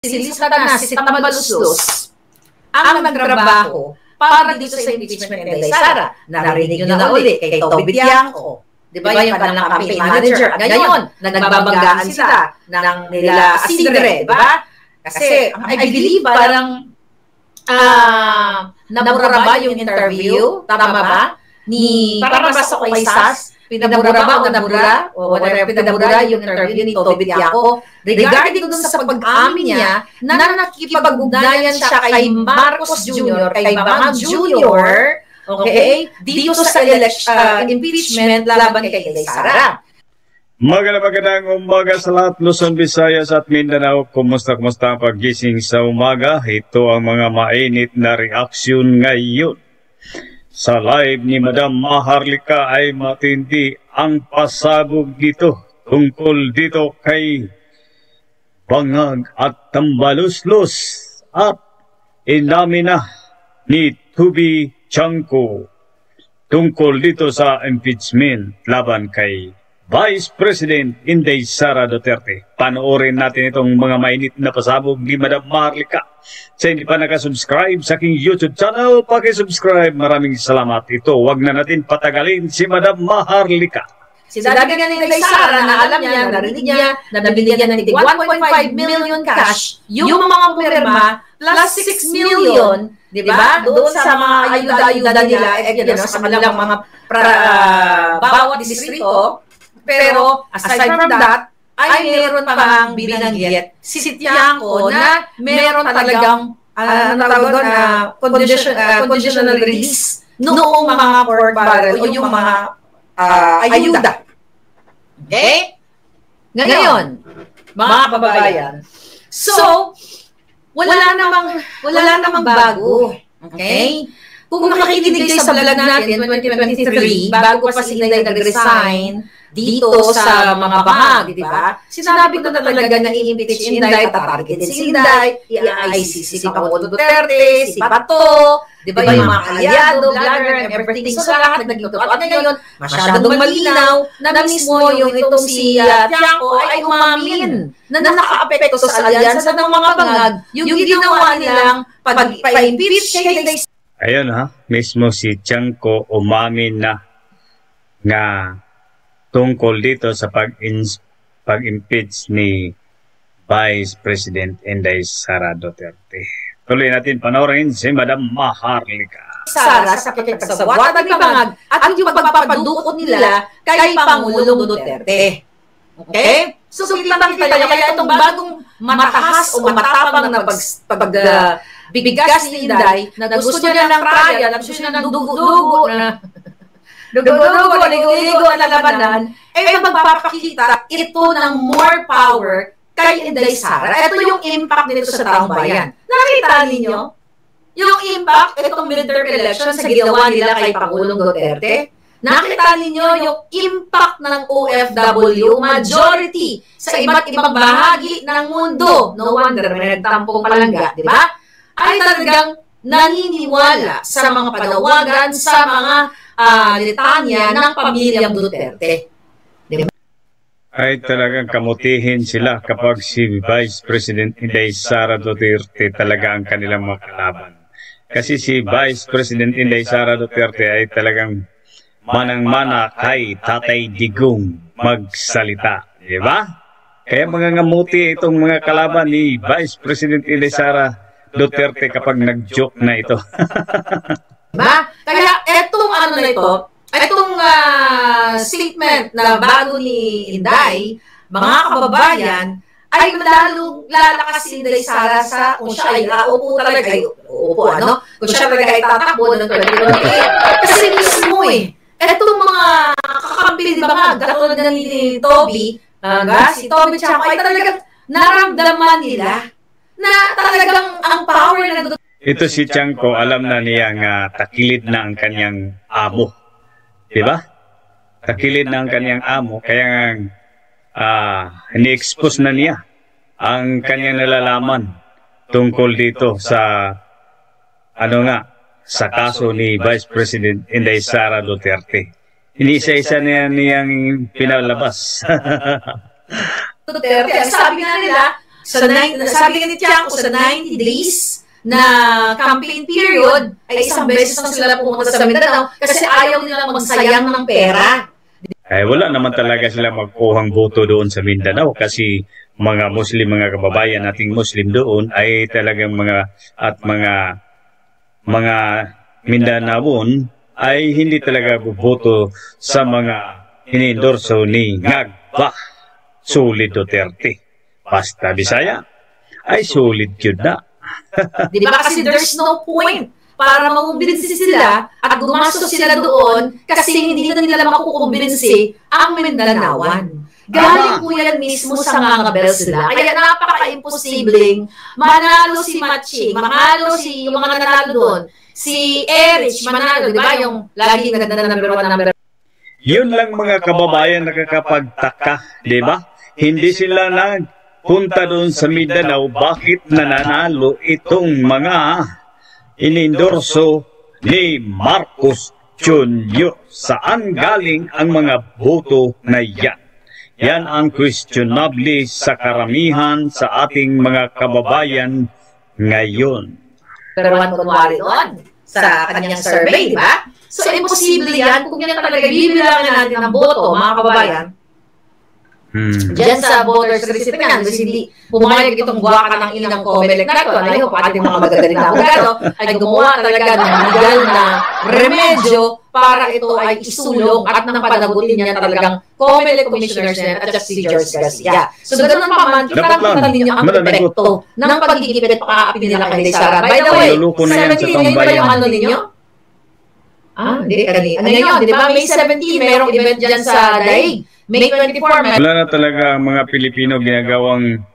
silisatan na si Tambaluslos ang nagtrabaho para dito sa impeachment ni Inday Sara. Narinig nyo na uli kay Toby Bianco. Di ba yung kanilang campaign manager? At ngayon, nagbabanggaan sila ng nila Asidre, di ba? Kasi, I believe parang nabura ba yung interview? Tama ba? Parang basta ko kay SAS, pinabura ba o nabura? O whatever, pinabura yung interview ni Toby Bianco regarding dun sa pag-amin niya na nakikipag-ugnayan siya kay Marcos Jr., kay Bamang Jr., okay, dito sa impeachment laban kay Inday Sara. Magandang umaga sa lahat, Luzon, Visayas at Mindanao. Kumusta ang paggising sa umaga? Ito ang mga mainit na reaksyon ngayon. Sa live ni Madam Maharlika ay matindi ang pasabog dito tungkol dito kay Bangag at Tambaluslos at inamin na ni Toby Bianco tungkol dito sa impeachment laban kay Vice President Inday Sara Duterte. Panoorin natin itong mga mainit na pasabog ni Madam Maharlika. Sa hindi pa nakasubscribe sa aking YouTube channel, pakisubscribe. Maraming salamat. Ito, wag na natin patagalin si Madam Maharlika. Sinabi nga ni Inday Sara na alam niya, narinig niya, na nabigyan ng 1.5 million cash, yung mga pumirma, plus 6 million, di ba? Doon sa mga ayuda-ayuda nila, sa kanilang mga bawat distrito. Pero, aside from that, ay meron pang binanggit si Bianco na meron talagang conditional release noong mga pork barrel o yung mga ayuda. Okay? Ngayon, mga kababayan, so, wala namang bago. Okay? Kung makikinig kayo sa vlog natin, 2023, bago pa si Inday nag-resign dito sa mga Bangag, di ba? Sinabi ko na talaga na i-impeach si Inday, tatargetin si Inday, i-ICC si Pangulo Duterte, si Bato, di ba yung mga kalyado, vlogger, and everything. So lahat nagluto. At ngayon, masyadong malinaw na mismo yung itong si Bianco ay umamin na naka-apekto sa alyansa ng mga Bangag yung ginawa nilang pag-impeach kay Inday. Ayun mismo si Bianco umamin na nga tungkol dito sa pag-impeach ni Vice President Inday Sara Duterte. Tuloy natin panoorin si Madam Maharlika. Sara sa pakipagsagwat ng Bangag at yung pagpapadukot nila kay Pangulong Duterte. Okay? So kitang-kita nyo kaya itong bagong matahas o matapang na pagbigas ni Inday na gusto niya ng trial, gusto niya ng dugo-dugo na ligo na labanan, ay magpapakita ito ng more power kay Inday Sara. Ito yung impact nito sa taong bayan. Nakita ninyo? Yung impact, itong midterm election sa ginawa nila kay Pangulong Duterte. Nakita ninyo yung impact ng OFW, majority sa iba't ibang bahagi ng mundo. No wonder, may nagtampong palangga, di ba? Ay talagang naniniwala sa mga panawagan, sa mga litanya ng pamilyang Duterte. Diba? Ay talagang kamutihin sila kapag si Vice President Inday Sara Duterte talaga ang kanilang mga kalaban. Kasi si Vice President Inday Sara Duterte ay talagang manang-mana kay Tatay Digong magsalita. Diba? Kaya mga ngamuti itong mga kalaban ni Vice President Inday Sara Duterte kapag nag-joke na ito. Diba? Kaya etong na ito, etong statement na bago ni Inday, mga kababayan, ay lalong lalakas si Inday Sara sa kung siya ay uupo talaga, kung siya talaga ay tatakbo ng 2028. Kasi mismo etong mga kakampi ni Bangag, katulad na ni Toby, si Toby Bianco ay talagang naramdaman nila na talagang ang power na ito si Bianco, alam na niya nga takilid na ang kanyang amo. Diba? Takilid na ang kanyang amo, kaya ni-expose na niya ang kanyang nalalaman tungkol dito sa sa kaso ni Vice President Inday Sara Duterte. Inisa-isa na niyang pinalabas. Duterte, sabi nga nila, sabi nga ni Tiangco, sa 90 days na campaign period, ay isang beses na sila pumunta sa Mindanao kasi ayaw nilang magsayang ng pera. Wala naman talaga sila magkuhang boto doon sa Mindanao kasi mga Muslim, mga kababayan nating Muslim doon ay talagang mga Mindanaon ay hindi talaga boto sa mga inendorso ni Ngagba Solid Duterte. Basta Bisaya ay solid yun na. Di ba kasi there's no point para makumbinsi sila at gumastos sila doon kasi hindi na nila makukumbinsi ang Mindanaoan. Galing po yan mismo sa mga bells nila. Kaya napaka-imposibleng manalo si Matching, manalo si yung mga nanalo doon, si Erich manalo, di ba? Yung lagi number one. Yun lang mga kababayan nakakapagtaka, di ba? Hindi sila punta doon sa Mindanao, bakit nananalo itong mga inendorso ni Marcos Jr.? Saan galing ang mga boto na yan? Yan ang questionable sa karamihan sa ating mga kababayan ngayon. Pero kunwari doon sa kanyang survey, di ba? So, imposible yan kung yan talaga bibilangin natin ng boto, mga kababayan. Diyan sa voters recipient, kasi hindi pumayag itong guwaka ng inang COMELEC na ito. I hope ating mga magagaling na abogado ay gumawa talaga ng legal na remedyo para ito ay isulong at nang panagutin niya talagang COMELEC Commissioner Senate at si George Garcia. So, ganun pa man, kita ninyo ang epekto ng pagigipit pakaapin nila kay Sara. By the way, 17 ngayon ba yung ano ninyo? Hindi, ngayon, di ba? May 17, merong event dyan sa Daig. May 24. Wala na talaga ang mga Pilipino ginagawang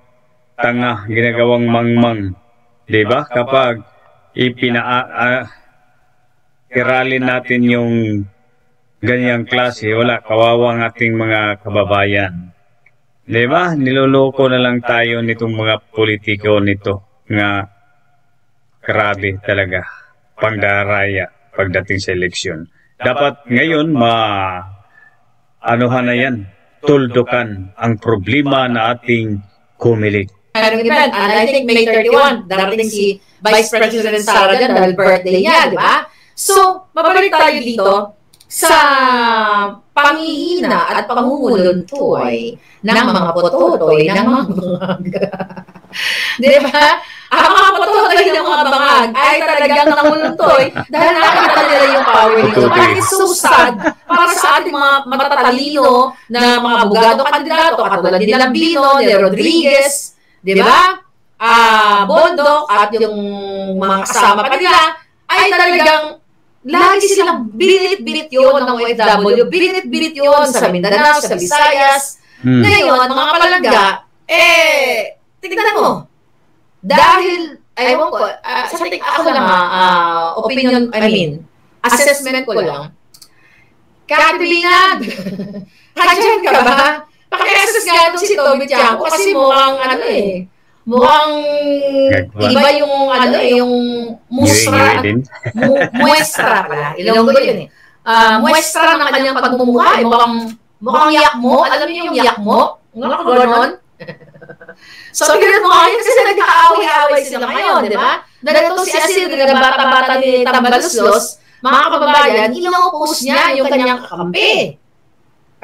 tanga, ginagawang mangmang. Diba? Kapag iralin natin yung ganyang klase, wala, kawawang ating mga kababayan. Diba? Niloloko na lang tayo nitong mga politiko nito. Nga grabe talaga. Pangdaraya pagdating sa eleksyon. Dapat ngayon anuhan na yan, tuldukan ang problema na ating COMELEC. Event, and I think May 31, darating si Vice President Sara dyan dahil birthday niya, di ba? So, mabalik tayo dito sa pangihina at pangunguluntoy ng mga pototoy ng mga bangag. Di ba? Ang mga pototoy ng mga bangag ay talagang nanguluntoy dahil nakita nila yung power nito. Parang it's so sad para sa ating mga matatalino na mga abogado kandidato katulad ni Lambino, ni Rodriguez, di ba? Bondok at yung mga kasama pa nila ay talagang lagi silang binit-binit yun ng OFW, binit-binit yun sa Mindanao, sa Visayas. Ngayon, mga palangga, tignan mo, dahil, ewan ko, ako lang opinion, assessment ko lang, katibingan, kadyan ka ba? Paki-assess nga itong si Toby Tiangco kasi mukhang mukhang iba yung yung muestra pala. Ilonggo yun muestra ng kanyang pagmumukha. Mukhang yakmo. Alam niyo yung yakmo? Gano'n? So, ganun mo ngayon kasi nagkakaaway-away sila ngayon, di ba? Nalito si Asil, bata-bata ni Tambaluslos, mga kababayan, ino-oppose niya yung kanyang kakampi.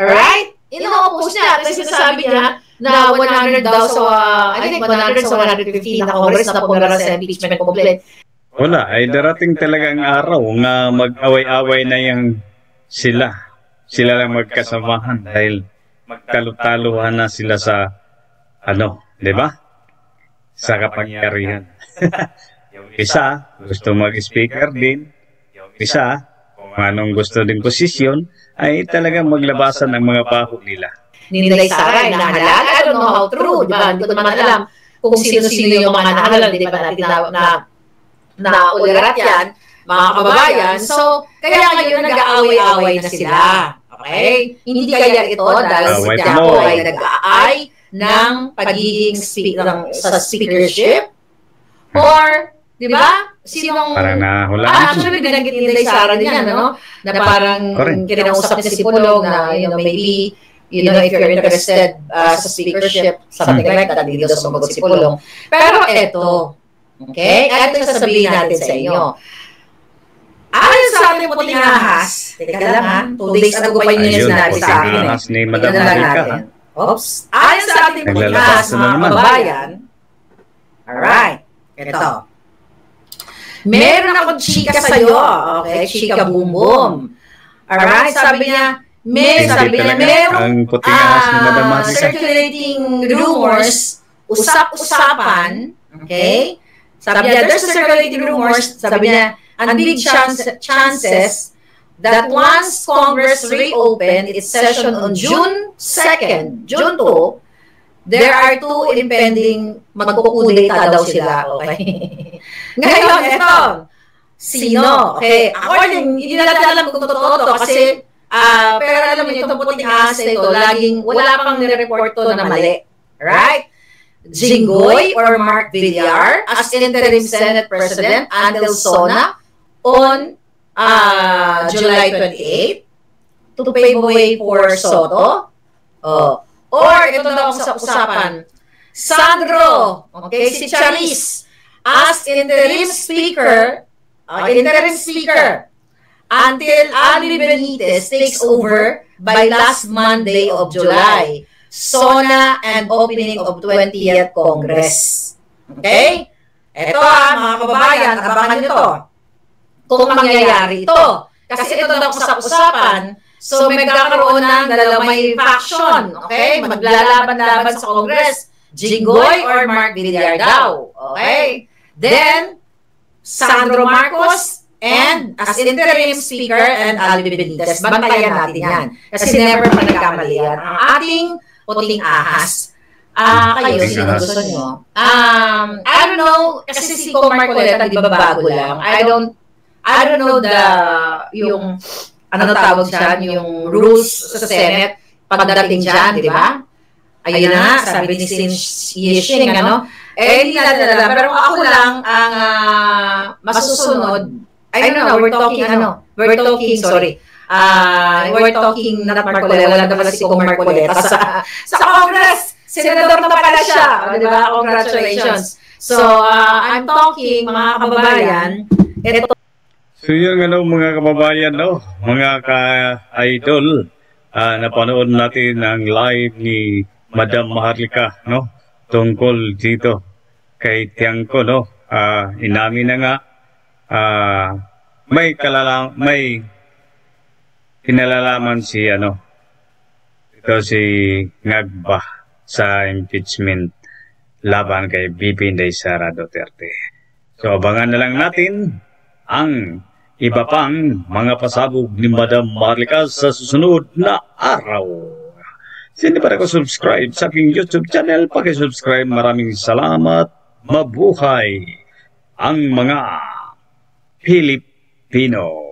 Alright? Ino-oppose niya kasi sinasabi niya na 100 daw sa, I think 100 sa 150 na Congress na pumirasa sa impeachment complaint. Wala, ay darating talaga ang araw nga mag-away-away na yung sila. Sila lang magkasamahan dahil magtalo-taluhan na sila sa, di ba? Sa kapangyarihan. Yung isa, gusto mag-speaker din. Yung isa, kung anong gusto din posisyon, ay talagang maglabasan ng mga baho nila. Nilay Sara ay nahalal. I don't know how true, di ba? Hindi ko naman alam kung sino-sino yung mga nahalal, di ba natin na ulirat yan, mga kababayan. So, kaya ngayon nag-aaway-aaway na sila. Okay? Hindi kaya ito dahil si Tiangco ay nag-aay ng pagiging sa speakership? Or, di ba? Sinong... Parang nahulaan. Actually, binanggit ni Sara din yan, no? Na parang kinausap niya si Pulong na, maybe you know, if you're interested sa speakership, something like that, hindi daw sumagot si Pulong. Pero eto, okay? Eto yung sasabihin natin sa inyo. Ayon sa ating puting ahas, teka lang ha, 2 days ago pa yun yung sinabi sa akin. Puting ahas ni Madam Marika. Oops. Ayon sa ating puting ahas, mga kababayan, alright, eto. Meron akong chika sa'yo, okay? Chika boom boom. Alright, sabi niya, merong circulating rumors, usap-usapan, okay? Sabi niya, there's a circulating rumors, sabi niya, and big chances that once Congress reopened its session on June 2nd, June 2, there are 2 impending magkukudeta daw sila, okay? Ngayon, eto, sino? Okay, ako hindi natin alam kung totoo to kasi pero alam mo, itong puting ahas na ito, laging wala pang nire-report to na mali. Right? Jinggoy or Mark Villar as interim Senate President until SONA on July 28 to pave way for Soto. Or ito daw sa usapan, Sandro, okay, si Charis as interim speaker until Ali Benitez takes over by last Monday of July. SONA and opening of 20th Congress. Okay? Ito mga kababayan, abangan nyo to. Kung mangyayari ito. Kasi ito daw sa usapan, so magkakaroon ng may faction. Okay? Maglalaban-laban sa Congress. Jinggoy or Mark Villar daw. Okay? Then, Sandro Marcos and as interim speaker and Ali Benitez. Bantayan natin yan. Kasi never pa nagkamali yan. Ang ating puting ahas. Kayo, sino gusto nyo? I don't know, kasi si Coco Marcoleta, di ba bago lang? I don't know yung, ano tawag dyan, yung rules sa Senate pagdating dyan, di ba? Ayun na, sabi ni Sin Yishing, ano? Hindi natin alam. Pero ako lang, ang masusunod, I don't know, we're talking not Marcoleta, wala naman si Coco Marcoleta sa Congress. Senador na pala siya. Di ba? Congratulations. So, I'm talking, mga kababayan, ito. So yun mga kababayan, no? Mga ka-idol, napanood natin ang live ni Madam Maharlika, no? Tungkol dito kay Tiangco, no? Inamin na nga, may pinalalaman si, ito si Ngagba sa impeachment laban kay BP Inday Sara Duterte. So abangan na lang natin ang iba pang mga pasabog ni Madam Maharlika sa susunod na araw. Hindi pa rin subscribe sa aking YouTube channel, pakisubscribe. Maraming salamat. Mabuhay ang mga Pilipino.